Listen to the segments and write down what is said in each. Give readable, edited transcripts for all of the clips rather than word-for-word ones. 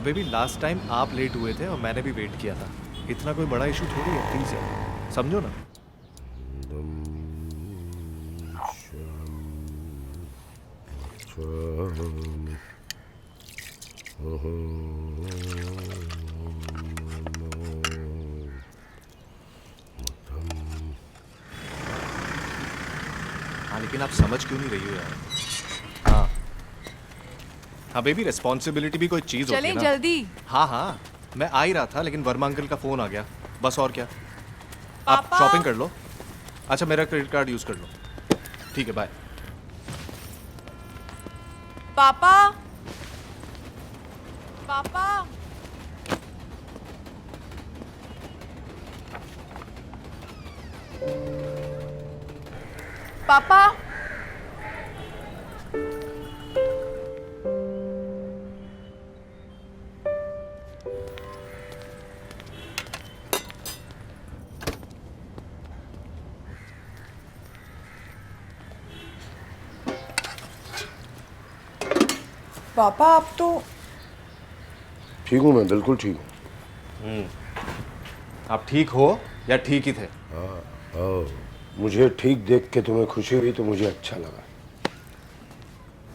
अबे भी last time आप लेट हुए थे और मैंने भी वेट किया था। इतना कोई बड़ा इशू थोड़ी है, प्लीज यार समझो ना। हाँ लेकिन आप समझ क्यों नहीं रही हो यार। हाँ हाँ बेबी, रिस्पॉन्सिबिलिटी भी कोई चीज होती है चलें ना। जल्दी। हाँ हाँ मैं आ ही रहा था, लेकिन वर्मा अंकल का फोन आ गया, बस और क्या। आप पापा। शॉपिंग कर लो। अच्छा मेरा क्रेडिट कार्ड यूज कर लो। ठीक है बाय। पापा पापा पापा पापा आप तो ठीक हूँ, मैं बिल्कुल ठीक हूँ। आप ठीक हो या ठीक ही थे? मुझे ठीक देख के तुम्हें खुशी हुई तो मुझे अच्छा लगा।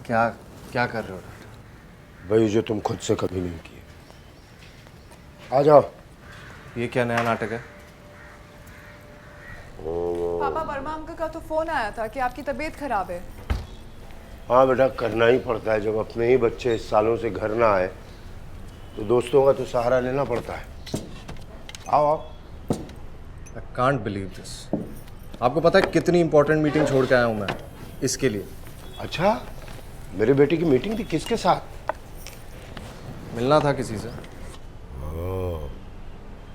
क्या क्या कर रहे हो डॉक्टर? वही जो तुम खुद से कभी नहीं किए। आ जाओ। ये क्या नया नाटक है? पापा वर्मा अंकल का तो फोन आया था कि आपकी तबीयत खराब है। हाँ बेटा, करना ही पड़ता है। जब अपने ही बच्चे इस सालों से घर ना आए तो दोस्तों का तो सहारा लेना पड़ता है। आओ आओ। I can't believe this. आपको पता है कितनी इंपॉर्टेंट मीटिंग छोड़ के आया हूँ मैं इसके लिए। अच्छा, मेरे बेटे की मीटिंग थी, किसके साथ? मिलना था किसी से।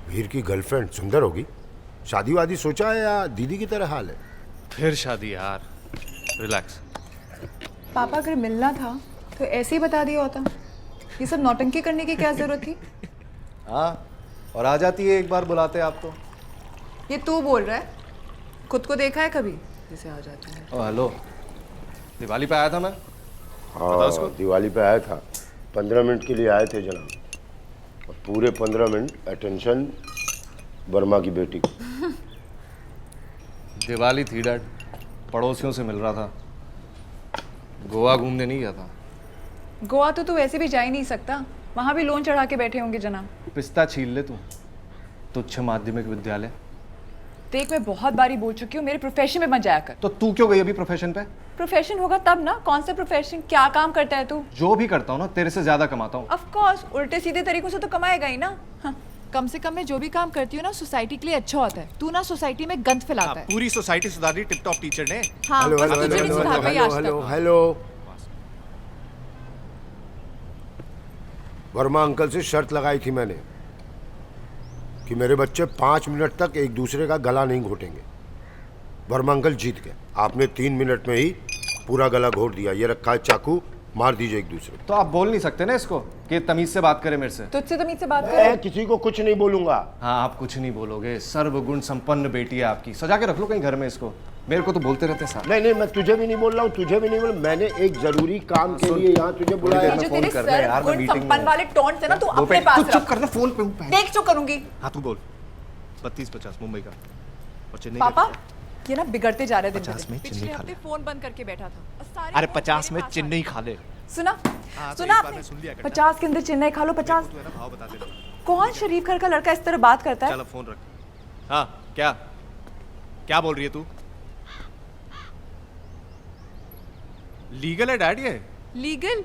वीर की गर्लफ्रेंड सुंदर होगी। शादी वादी सोचा है या दीदी की तरह हाल है? फिर शादी यार, रिलैक्स। पापा अगर मिलना था तो ऐसे ही बता दिया होता। ये सब नौटंकी करने की क्या जरूरत थी? हाँ और आ जाती है एक बार बुलाते आप तो। ये तू बोल रहा है? खुद को देखा है कभी जैसे आ जाते हैं? ओ हेलो, दिवाली पे आया था मैं। हाँ, दिवाली पे आया था। 15 मिनट के लिए आए थे जनाब, और पूरे 15 मिनट अटेंशन वर्मा की बेटी को। दिवाली थी डैड, पड़ोसियों से मिल रहा था। गोवा घूमने नहीं गया था। गोवा तो तू वैसे भी जा ही नहीं सकता, वहां भी लोन चढ़ा के बैठे होंगे जनाब। पिस्ता छील ले तू। तुच्छ माध्यमिक विद्यालय। देख मैं बहुत बारी बोल चुकी हूँ मेरे प्रोफेशन में मत जाया कर। तो तू क्यों गई अभी प्रोफेशन पे? प्रोफेशन होगा तब ना। कौन सा प्रोफेशन? क्या काम करता है तू? जो भी करता हूँ ना तेरे से ज्यादा कमाता हूँ। ऑफ कोर्स उल्टे सीधे तरीकों से तो कमाएगा ही ना। हाँ, कम से कम मैं जो भी काम करती हूँ ना सोसाइटी के लिए अच्छा होता है। तू ना सोसाइटी में गंद फैलाता है। पूरी सोसाइटी सुधार दी टिप टॉप टीचर ने। हाँ, हेलो बस हेलो तुझे नहीं हेलो सुधार पाई हेलो आज हेलो तक। हेलो। वर्मा अंकल से शर्त लगाई थी मैंने कि मेरे बच्चे 5 मिनट तक एक दूसरे का गला नहीं घोटेंगे। वर्मा अंकल जीत गए। आपने 3 मिनट में ही पूरा गला घोट दिया। ये रखा है चाकू, मार दीजिए एक दूसरे को। तो आप बोल नहीं सकते ना इसको कि तमीज से बात करे मेरे से? तुझसे तमीज से बात मैं कर। किसी को कुछ नहीं बोलूंगा। हाँ आप कुछ नहीं बोलोगे। सर्वगुण संपन्न बेटी है आपकी, सजा के रख लो कहीं घर में इसको। मेरे को तो बोलते रहते साहब। नहीं नहीं, मैं तुझे भी नहीं बोल रहा हूँ, तुझे भी नहीं बोल। मैंने एक जरूरी काम के लिए यहाँ तुझे बुलाया। मैं जो फोन तेरे कर रहा है यार, मैं सर्वगुण मीटिंग में संपन्न हूँ। वाले टोंट है ना तू वो अपने पे- पास तू चुप रख। करना, फोन पे हूँ। देख जो करूंगी। हाँ तू बोल। 32-50 मुंबई का और चेन्नई पापा का। ये ना बिगड़ते जा रहे दिन 50 में पिछले चेन्नई खा हफ्ते ले। फोन बंद करके बैठा था और सारे अरे फोन 50 में मेरे पास चेन्नई खा ले। आ गए। सुना हाँ, तो सुना एक बार आपने? में सुन लिया करना। 50 के अंदर चेन्नई खा लो। 50 तू है ना भाव बता दे। कौन शरीफ घर का लड़का इस तरह बात करता है? चल अब फोन रख। हाँ क्या क्या बोल रही है तू? लीगल है डैड ये? लीगल?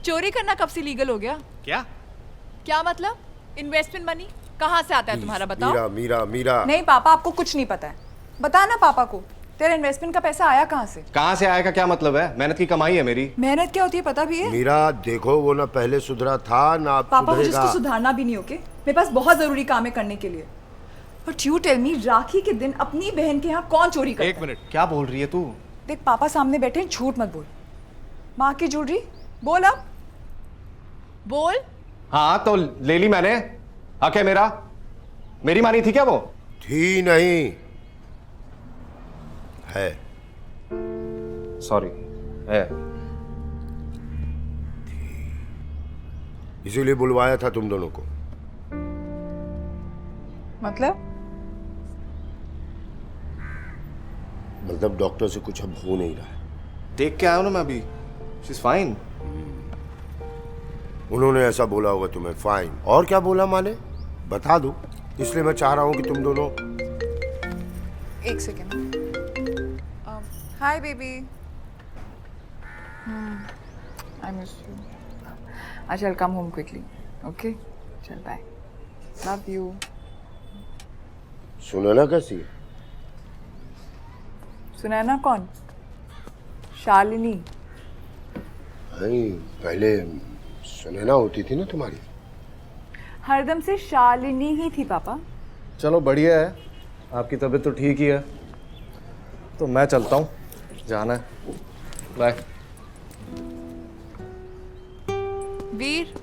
चोरी करना कब से लीगल हो गया? क्या क्या मतलब? इन्वेस्टमेंट मनी कहाँ से आता है तुम्हारा? बताओ। मीरा मीरा मीरा। नहीं पापा आपको कुछ नहीं पता है। बता ना पापा को तेरा इन्वेस्टमेंट का पैसा आया कहाँ से? कहाँ से आएगा क्या मतलब है? मेहनत की कमाई है मेरी। मेहनत क्या होती है पता भी है? मीरा देखो, वो ना पहले सुधरा था ना अब पापा मुझे सुधरेगा। इसको सुधारना भी नहीं। ओके मेरे पास बहुत जरूरी काम है करने के लिए। बट यू टेल मी, राखी के दिन अपनी बहन के यहाँ कौन चोरी करता है? एक मिनट, क्या बोल रही है तू? देख पापा सामने बैठे हैं, झूठ मत बोल। माँ की ज्वेलरी बोल अब बोल। हाँ तो ले ली मैंने। हक है मेरा। मेरी मानी थी क्या वो? थी नहीं, है। सॉरी है। इसीलिए बुलवाया था तुम दोनों को। मतलब डॉक्टर से कुछ अब हो नहीं रहा है। देख के आया हूं ना मैं अभी, शी इज फाइन। उन्होंने ऐसा बोला होगा तुम्हें, फाइन। और क्या बोला माने, बता दो। इसलिए मैं चाह रहा हूं कि तुम दोनों। एक second. Hi baby. I miss you. I shall come home quickly. Okay, चल बाय। Love you. सुनैना कैसी है? सुनैना कौन? शालिनी। नहीं, पहले सुनैना होती थी ना तुम्हारी। हरदम से शालिनी ही थी पापा। चलो बढ़िया है, आपकी तबीयत तो ठीक ही है, तो मैं चलता हूँ, जाना है। बाय। वीर,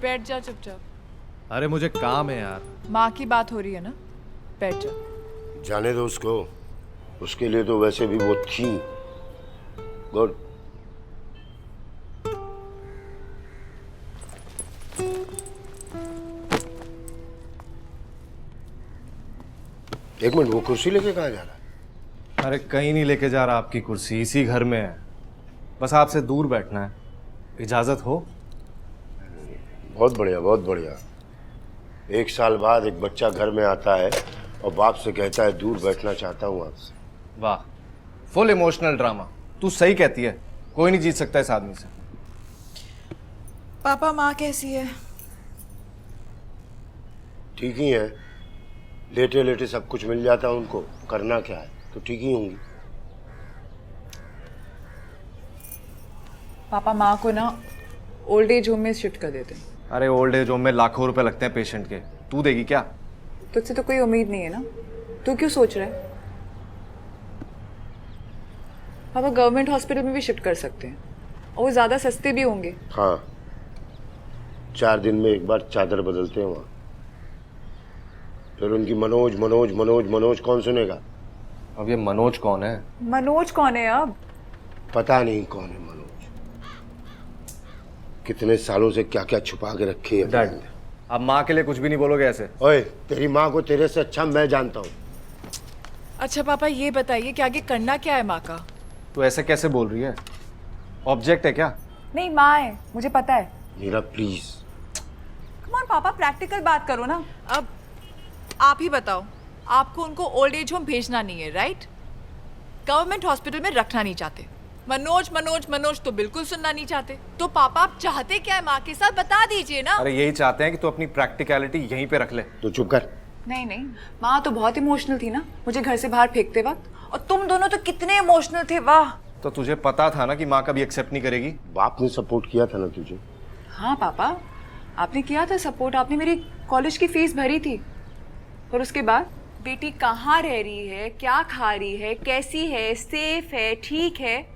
बैठ जा चुपचाप। अरे मुझे काम है यार। माँ की बात हो रही है ना, बैठ जा। जाने दो उसको, उसके लिए तो वैसे भी वो थी। गुड। एक मिनट, वो कुर्सी लेके कहाँ जा रहा है? अरे कहीं नहीं लेके जा रहा, आपकी कुर्सी इसी घर में है, बस आपसे दूर बैठना है, इजाजत हो? बहुत बढ़िया, बहुत बढ़िया। 1 साल बाद एक बच्चा घर में आता है और बाप से कहता है दूर बैठना चाहता हूँ आपसे। वाह, फुल इमोशनल ड्रामा। तू सही कहती है, कोई नहीं जीत सकता इस आदमी से। पापा, माँ कैसी है? ठीक ही है, लेटे लेटे सब कुछ मिल जाता है उनको, करना क्या है, तो ठीक ही होंगी। पापा, माँ को ना ओल्ड एज होम में शिफ्ट कर देते हैं। अरे ओल्ड एज होम में लाखों रुपए लगते हैं पेशेंट के, तू देगी क्या? तुझसे तो कोई उम्मीद नहीं है ना, तू क्यों सोच रहा है? पापा, गवर्नमेंट हॉस्पिटल में भी शिफ्ट कर सकते हैं और वो ज़्यादा सस्ते भी होंगे। हाँ, 4 दिन में एक बार चादर बदलते हैं वहाँ। फिर उनकी मनोज मनोज मनोज मनोज कौन सुनेगा? अब ये मनोज कौन है? मनोज कौन है अब? पता नहीं कौन है मनोज। कितने सालों से क्या क्या छुपा के रखे है। डैड, अब माँ के लिए कुछ भी नहीं बोलोगे ऐसे? ओए, तेरी माँ को तेरे से अच्छा मैं जानता हूँ। अच्छा पापा, ये बताइए कि आगे करना क्या है माँ का? तू ऐसे कैसे बोल रही है? ऑब्जेक्ट है क्या? नहीं, माँ है, मुझे पता है। मीरा प्लीज। कम ऑन पापा, प्रैक्टिकल बात करो ना। अब आप ही बताओ, आपको उनको ओल्ड एज होम भेजना नहीं है, राइट? गवर्नमेंट हॉस्पिटल में रखना नहीं चाहते। मनोज मनोज मनोज तो बिल्कुल सुनना नहीं चाहते। तो पापा, आप चाहते क्या है माँ के साथ, बता दीजिए ना। अरे यही चाहते हैं कि तू अपनी प्रैक्टिकलिटी यहीं पे रख ले। तो चुप कर। नहीं नहीं, माँ तो बहुत इमोशनल थी ना मुझे घर से बाहर फेंकते वक्त, और तुम दोनों तो कितने इमोशनल थे। वाह। तो तुझे पता था ना कि माँ कभी एक्सेप्ट नहीं करेगी? बाप ने सपोर्ट किया था ना तुझे। हाँ पापा, आपने किया था सपोर्ट, आपने मेरी कॉलेज की फीस भरी थी। और उसके बाद बेटी कहाँ रह रही है, क्या खा रही है, कैसी है, सेफ है, ठीक है,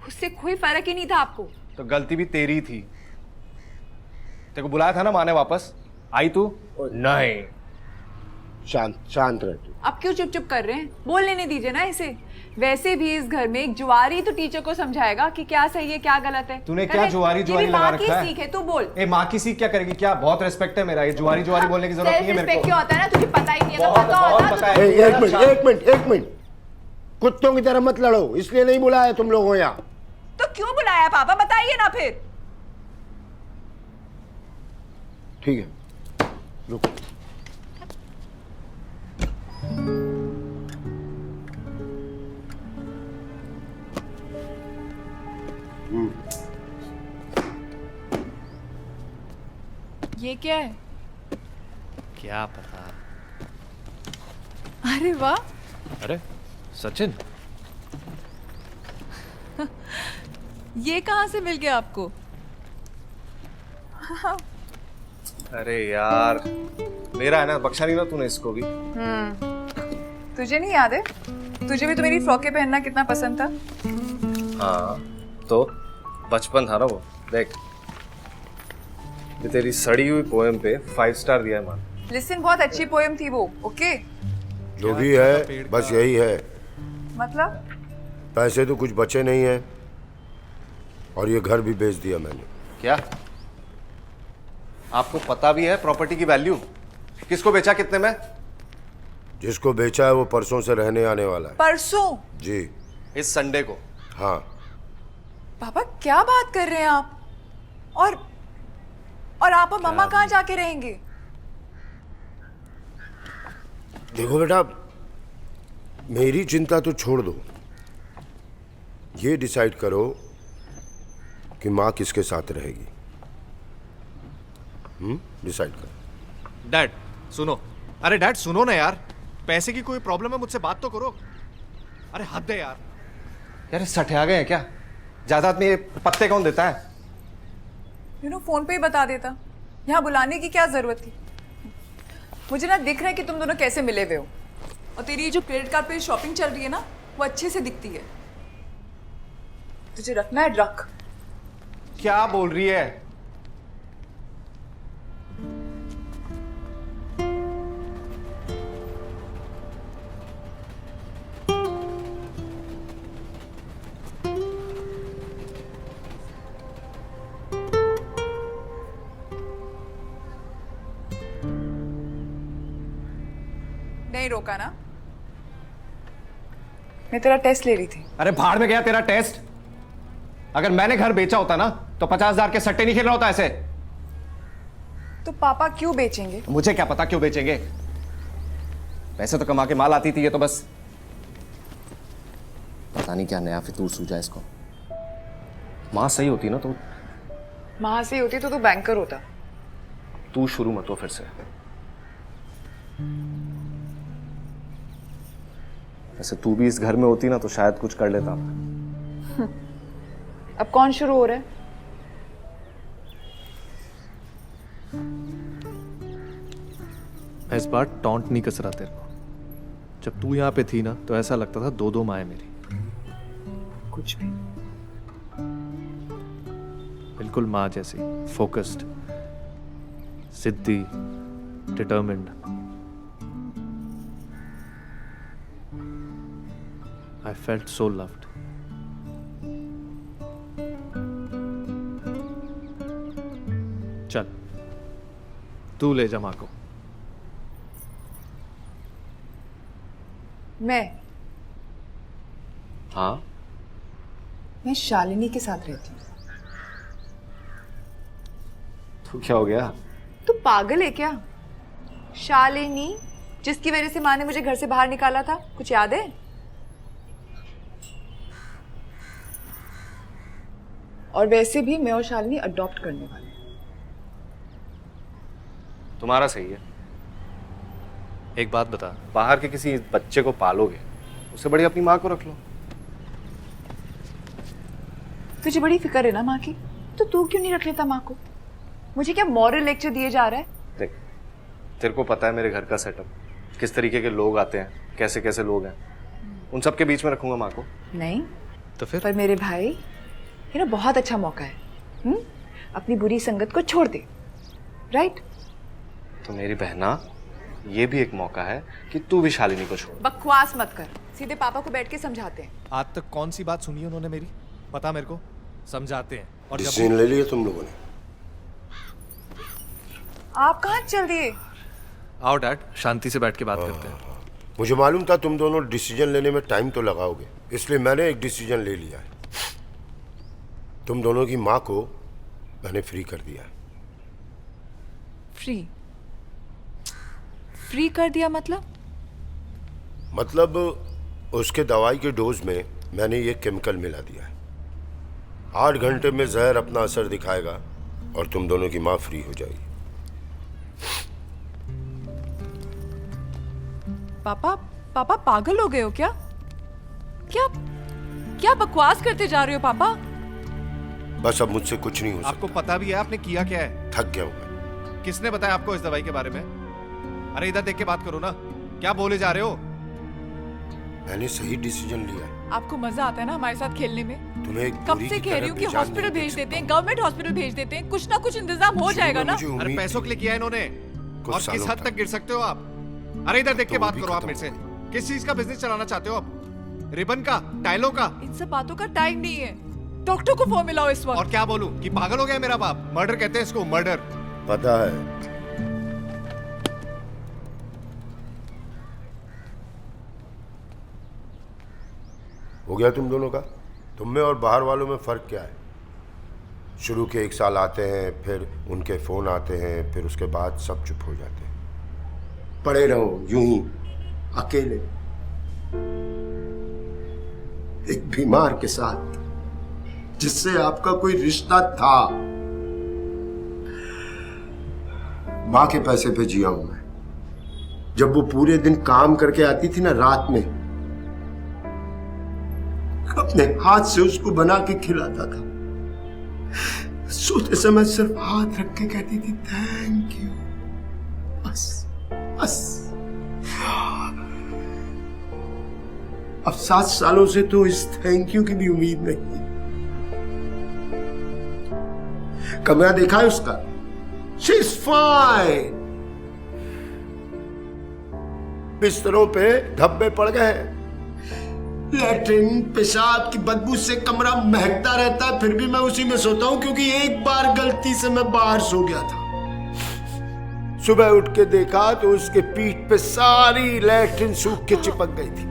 उससे कोई फर्क ही नहीं था आपको। तो गलती भी तेरी थी। तेरे को बुलाया था ना माँ ने, वापस आई तू? नहीं। शांत शांत रह तू। अब क्यों चुप चुप कर रहे हैं? बोल लेने दीजिए ना इसे। वैसे भी इस घर में एक जुआरी तो टीचर को समझाएगा कि क्या सही है क्या गलत है। तूने क्या जुआरी जुआरी लगा रखा है? माँ की सीख है, तू बोल। ए, माँ की सीख क्या करेगी? क्या बहुत रिस्पेक्ट है मेरा, ये जुआरी जुआरी बोलने की जरूरत नहीं है मेरे को। क्यों होता है ना, तुझे पता ही नहीं है। बहुत- पता बहुत होता पता तो है। एक मिनट, एक मिनट, एक मिनट। कुत्तों की तरह मत लड़ो, इसलिए नहीं बुलाया तुम लोगों यहाँ। तो क्यों बुलाया पापा, बताइए ना फिर। ठीक है, रुक। ये क्या है? क्या पता। अरे वाह, अरे सचिन, ये कहाँ से मिल गया आपको? अरे यार मेरा है ना, बख्शा नहीं ना तूने इसको भी। तुझे नहीं याद है? तुझे भी तो मेरी फ्रॉकें पहनना कितना पसंद था। हाँ तो बचपन था ना वो। देख, ये तेरी सड़ी हुई पोएम पे 5 स्टार दिया है मान। लिसन, बहुत अच्छी पोएम थी वो। ओके, जो भी है बस यही है। मतलब पैसे तो कुछ बचे नहीं है और ये घर भी बेच दिया मैंने। क्या? आपको पता भी है प्रॉपर्टी की वैल्यू? किसको बेचा, कितने में? जिसको बेचा है वो परसों से रहने आने वाला है। परसों? जी इस संडे को। हाँ। पापा क्या बात कर रहे हैं आप? और आप और मम्मा कहाँ जाके रहेंगे? देखो बेटा, मेरी चिंता तो छोड़ दो, ये डिसाइड करो कि माँ किसके साथ रहेगी। डिसाइड करो। डैड सुनो, अरे डैड सुनो ना यार, पैसे की कोई प्रॉब्लम है मुझसे बात तो करो। अरे हद है यार। यार सठे आ गए हैं क्या? जायदाद में ये पत्ते कौन देता है? फोन पे ही बता देता, यहाँ बुलाने की क्या जरूरत थी? मुझे ना दिख रहा है कि तुम दोनों कैसे मिले हुए हो, और तेरी जो क्रेडिट कार्ड पे शॉपिंग चल रही है ना, वो अच्छे से दिखती है। तुझे रखना है रख। क्या बोल रही है? नहीं रोका ना? मैं तेरा टेस्ट ले रही थी। अरे भाड़ में गया तेरा टेस्ट। अगर मैंने घर बेचा होता ना तो 50,000 के सट्टे नहीं खेल रहा होता ऐसे। तो पापा क्यों बेचेंगे? मुझे क्या पता क्यों बेचेंगे। पैसे तो कमा के माल आती थी, ये तो बस पता नहीं क्या नया फितूर सूझा इसको। माँ सही होती ना तो। माँ से होती तो तू बैंकर होता। तू शुरू मत हो फिर से। वैसे तू भी इस घर में होती ना तो शायद कुछ कर लेता। अब कौन शुरू हो रहा है? मैं इस बार टॉन्ट नहीं कस रहा तेरे को। जब तू यहाँ पे थी ना तो ऐसा लगता था दो दो माएं मेरी। कुछ भी। बिल्कुल माँ जैसी, फोकस्ड, जिद्दी, determined. I felt so loved. चल तू ले जा माँ को। हाँ मैं शालिनी के साथ रहती हूँ। तो क्या हो गया? तू पागल है क्या? शालिनी, जिसकी वजह से माँ ने मुझे घर से बाहर निकाला था, कुछ याद है? और वैसे भी मैं और शालिनी अडॉप्ट करने वाले हैं। तुम्हारा सही है। एक बात बता, बाहर के किसी बच्चे को पालोगे उससे बड़ी अपनी माँ को रख लो। तुझे बड़ी फिक्र है ना माँ की, तो तू क्यों नहीं रख लेता माँ को? मुझे क्या मॉरल लेक्चर दिए जा रहा है? देख, तेरे को पता है मेरे घर का सेटअप, किस तरीके के लोग आते हैं, कैसे कैसे लोग हैं। उन सब के बीच में रखूंगा माँ को? नहीं तो फिर? पर मेरे भाई, ये ना बहुत अच्छा मौका है। अपनी बुरी संगत को छोड़ दे, राइट? तो मेरी बहना, ये भी एक मौका है कि तू भी शालिनी को छोड़। बकवास मत कर, सीधे पापा को बैठ के समझाते हैं। आज तक कौन सी बात सुनी है उन्होंने मेरी? पता मेरे को। समझाते हैं और डिसीजन ले लिया तुम लोगों ने? आप कहाँ चल दिए? आओ डैड, शांति से बैठ के बात करते हैं। मुझे मालूम था तुम दोनों डिसीजन लेने में टाइम तो लगाओगे, इसलिए मैंने एक डिसीजन ले लिया है। तुम दोनों की माँ को मैंने फ्री कर दिया है। फ्री? फ्री कर दिया मतलब उसके दवाई के डोज में मैंने ये केमिकल मिला दिया है। 8 घंटे में जहर अपना असर दिखाएगा और तुम दोनों की माँ फ्री हो जाएगी। पापा पागल हो गए हो क्या? क्या क्या बकवास करते जा रहे हो पापा? बस अब मुझसे कुछ नहीं हो सकता। आपको पता भी है आपने किया क्या है? थक गया हूं मैं। किसने बताया आपको इस दवाई के बारे में? अरे इधर देख के बात करो ना, क्या बोले जा रहे हो? मैंने सही डिसीजन लिया है। आपको मजा आता है ना हमारे साथ खेलने में? तुम्हें एक कब बुरी से की कह रही तरह हूँ कि बेजान हॉस्पिटल नहीं भेज देख देते हैं, सकता। गवर्नमेंट हॉस्पिटल भेज देते हैं, कुछ ना कुछ इंतजाम हो जाएगा ना। मुझे अरे उम्मीद पैसों थी। के लिए किया है इन्होंने। कुछ और किस सालों हद तक। तक गिर सकते हो आप? अरे इधर देख के तो वो बात भी करो आप खत्म मेरे से। हो गई। किस चीज का बिजनेस चलाना चाहते हो आप? रिबन का, टाइलों का? इन सब बातों का टाइम नहीं है। डॉक्टर को फोन मिलाओ इस और वक्त। क्या बोलूं कि पागल हो गया मेरा बाप? मर्डर कहते हैं इसको, मर्डर। पता है। हो गया तुम दोनों का? तुम में और बाहर वालों में फर्क क्या है? शुरू के 1 साल आते हैं, फिर उनके फोन आते हैं, फिर उसके बाद सब चुप हो जाते हैं। पड़े रहो यूं ही अकेले एक बीमार के साथ, जिससे आपका कोई रिश्ता था। मां के पैसे पे जिया हूं मैं। जब वो पूरे दिन काम करके आती थी ना, रात में अपने हाथ से उसको बना के खिलाता था। सोते समय सिर्फ हाथ रख के कहती थी थैंक यू, बस बस। अब 7 सालों से तो इस थैंक यू की भी उम्मीद नहीं। कमरा देखा है उसका? She is fine. बिस्तरों पे धब्बे पड़ गए हैं। लैट्रिन पेशाब की बदबू से कमरा महकता रहता है, फिर भी मैं उसी में सोता हूं, क्योंकि एक बार गलती से मैं बाहर सो गया था। सुबह उठ के देखा तो उसके पीठ पे सारी लैट्रिन सूख के चिपक गई थी।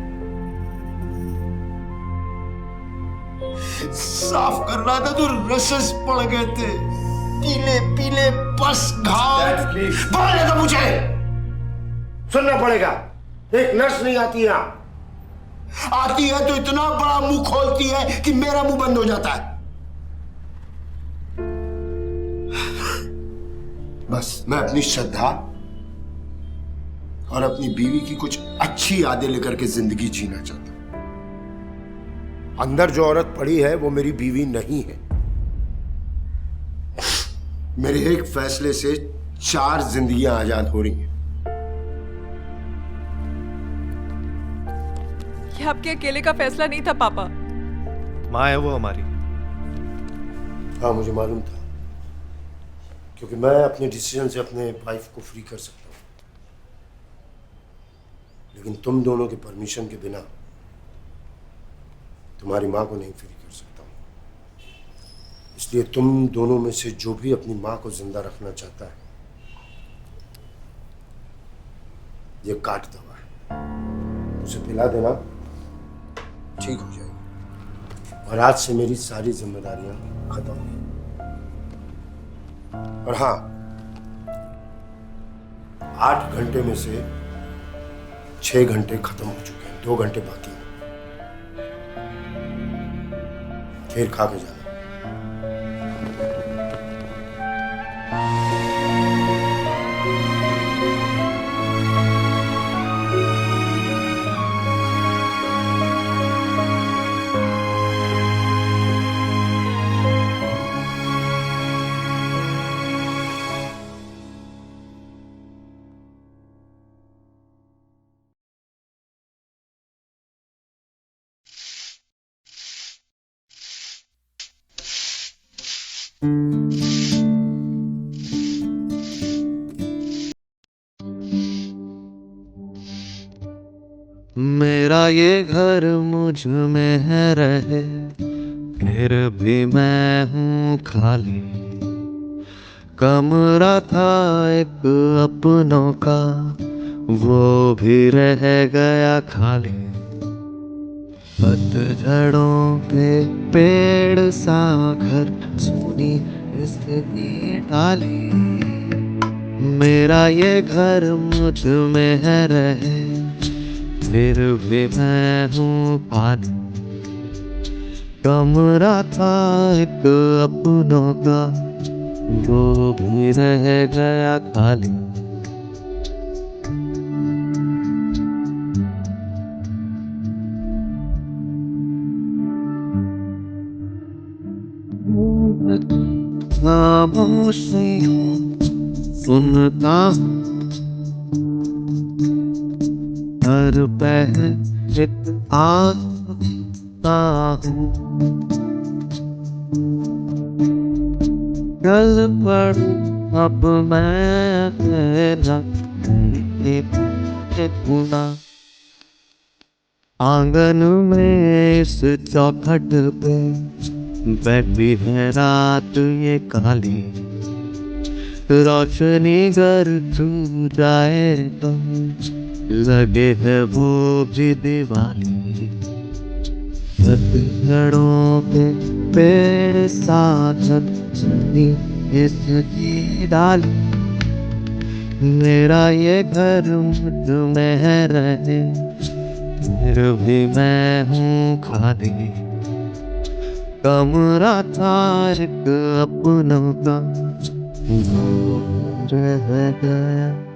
साफ कर रहा था तो रसेस पड़ गए थे, पीले पीले बस घाव। बोलने तो मुझे सुनना पड़ेगा। एक नर्स नहीं आती है, आती है तो इतना बड़ा मुंह खोलती है कि मेरा मुंह बंद हो जाता है। बस मैं अपनी श्रद्धा और अपनी बीवी की कुछ अच्छी यादें लेकर के जिंदगी जीना चाहता हूं। अंदर जो औरत पड़ी है वो मेरी बीवी नहीं है। मेरे एक फैसले से 4 जिंदगियां आजाद हो रही हैं। ये आपके अकेले का फैसला नहीं था पापा। माँ है वो हमारी। हाँ, मुझे मालूम था, क्योंकि मैं अपने डिसीजन से अपने वाइफ को फ्री कर सकता हूं, लेकिन तुम दोनों के परमिशन के बिना तुम्हारी माँ को नहीं फ्री कर सकता हूं। इसलिए तुम दोनों में से जो भी अपनी माँ को जिंदा रखना चाहता है, ये काट दवा है, उसे पिला देना, ठीक हो जाएगी। और आज से मेरी सारी जिम्मेदारियां खत्म हुई। और हाँ, 8 घंटे में से 6 घंटे खत्म हो चुके हैं, 2 घंटे बाकी हैं। खीर खा के जाना। मेरा ये घर मुझ में है रहे, फिर भी मैं हूँ खाली। कमरा था एक अपनों का, वो भी रह गया खाली। पतझड़ों पे पेड़ सा घर, सुनी इसकी डाली। मेरा ये घर मुझ में है रहे, फिर भी मैं हूँ पानी। कमरा था एक अपनों का, वो भी रह गया खाली। खामोशियों सुनता हर पहर आता हूँ। कल पर अब मैं तेरा गुना। आंगन में इस चौखट पे बैठी है रात ये काली। रोशनी घर तू जाए तो लगे है वो भी दीवानी पतझड़ों पे पेड़ साथ चली इसकी डाली मेरा ये घर मुझ में रहे फिर भी मैं हूँ खाली कमरा था एक अपनों का रह गया